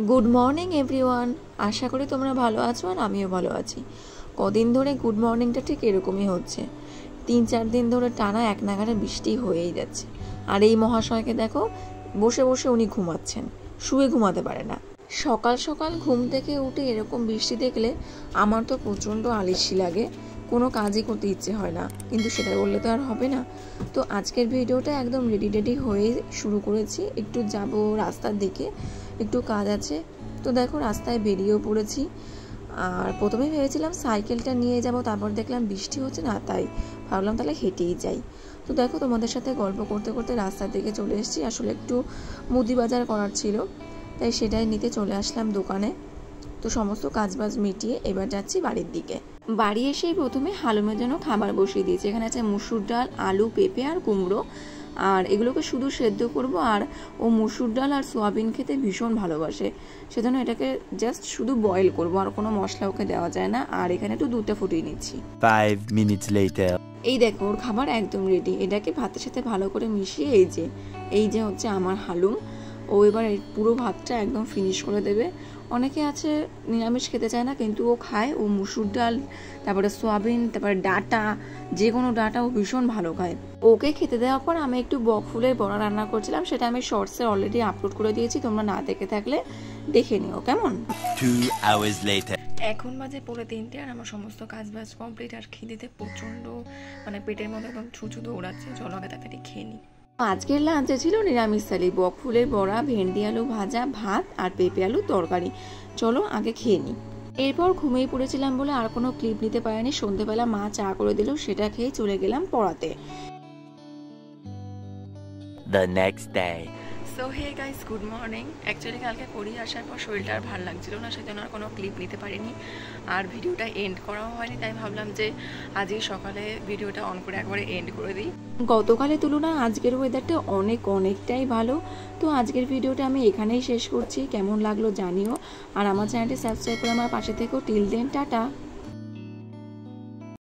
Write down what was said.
Good morning everyone, আশা করি তোমরা ভালো আছো আর আমিও ভালো আছি। কদিন ধরে গুড মর্নিংটা ঠিক এরকমই হচ্ছে, 3-4 দিন ধরে টানা এক নাগাড়ে বৃষ্টি হয়েই যাচ্ছে। আর এই মহাশয়কে দেখো, বসে বসে উনি ঘুমাচ্ছেন, শুয়ে ঘুমাতে পারে না। সকাল সকাল ঘুম থেকে উঠে এরকম বৃষ্টি দেখলে আমার তো প্রচণ্ড আলিস্যি লাগে, কোনো কাজই করতে ইচ্ছে হয় না, কিন্তু সেটা বললে তো আর হবে না। তো আজকের ভিডিওটা একদম রেডি হয়ে শুরু করেছি। একটু যাব রাস্তার দিকে, একটু কাজ আছে। তো দেখো রাস্তায় বেরিয়েও পড়েছি। আর প্রথমে ভেবেছিলাম সাইকেলটা নিয়ে যাব, তারপর দেখলাম বৃষ্টি হচ্ছে না, তাই ভাবলাম তাহলে হেঁটেই যাই। তো দেখো তোমাদের সাথে গল্প করতে করতে রাস্তার দিকে চলে এসেছি। আসলে একটু মুদি বাজার করার ছিল, তাই সেটাই নিতে চলে আসলাম দোকানে। তো সমস্ত কাজবাজ মিটিয়ে এবার যাচ্ছি বাড়ির দিকে। বাড়ি এসেই প্রথমে হালুমের জন্য খাবার বসিয়ে দিয়েছি। এখানে আছে মুসুর ডাল, আলু, পেঁপে আর কুমড়ো, আর এগুলোকে শুধু সেদ্ধ করব। আর ও মুসুর ডাল আর সোয়াবিন খেতে ভীষণ ভালোবাসে, সেজন্য এটাকে জাস্ট শুধু বয়েল করব, আর কোনো মশলা ওকে দেওয়া যায় না। আর এখানে একটু দুধটা ফুটিয়ে নিচ্ছি। 5 minutes later. এই দেখো ওর খাবার একদম রেডি। এটাকে ভাতের সাথে ভালো করে মিশিয়ে এই যে হচ্ছে আমার হালুম। ও এবার পুরো ভাতটা একদম ফিনিশ করে দেবে। অনেকে আছে নিরামিষ খেতে চায় না, কিন্তু ও খায়। ও মুসুর ডাল, তারপরে সোয়াবিন, তারপরে ডাটা, যে কোনো ডাটা ও ভীষণ ভালো খায়। ওকে খেতে দেওয়ার পর আমি একটু বক ফুলের বড়া রান্না করছিলাম, সেটা আমি শর্টসে অলরেডি আপলোড করে দিয়েছি, তোমরা না দেখে থাকলে দেখে নিও কেমন। 2 hours later. এখন বাজে 3:30 আর আমার সমস্ত কাজ বাজ কমপ্লিট। আর খিদেতে প্রচণ্ড পেটের মধ্যে একদম ছুঁচু দৌড়াচ্ছে। চলো আগে তাড়াতাড়ি খেয়ে নিই। আজকের লাঞ্চে ছিল নিরামিষ থালি, বক ফুলের বড়া, ভেন্ডি আলু ভাজা, ভাত আর পেঁপে আলু তরকারি। চলো আগে খেয়ে নিই। এরপর ঘুমিয়ে পড়েছিলাম বলে আর কোনো ক্লিপ নিতে পারিনি। সন্ধ্যেবেলা মা চা করে দিল, সেটা খেয়ে চলে গেলাম পড়াতে। The next day. So hey guys, good morning. Actually কালকে পড়িয়ে আসার পর শরীরটা আর ভালো লাগছিল না, সেজন্য আর কোনো ক্লিপ নিতে পারিনি, আর ভিডিওটা এন্ড করাও হয়নি। তাই ভাবলাম যে আজই সকালে ভিডিওটা অন করে একবারে এন্ড করে দিই। গতকালের তুলনায় আজকের ওয়েদারটা অনেকটাই ভালো। তো আজকের ভিডিওটা আমি এখানেই শেষ করছি। কেমন লাগলো জানিও, আর আমার চ্যানেলটি সাবস্ক্রাইব করে আমার পাশে থেকেও। Till then, tata.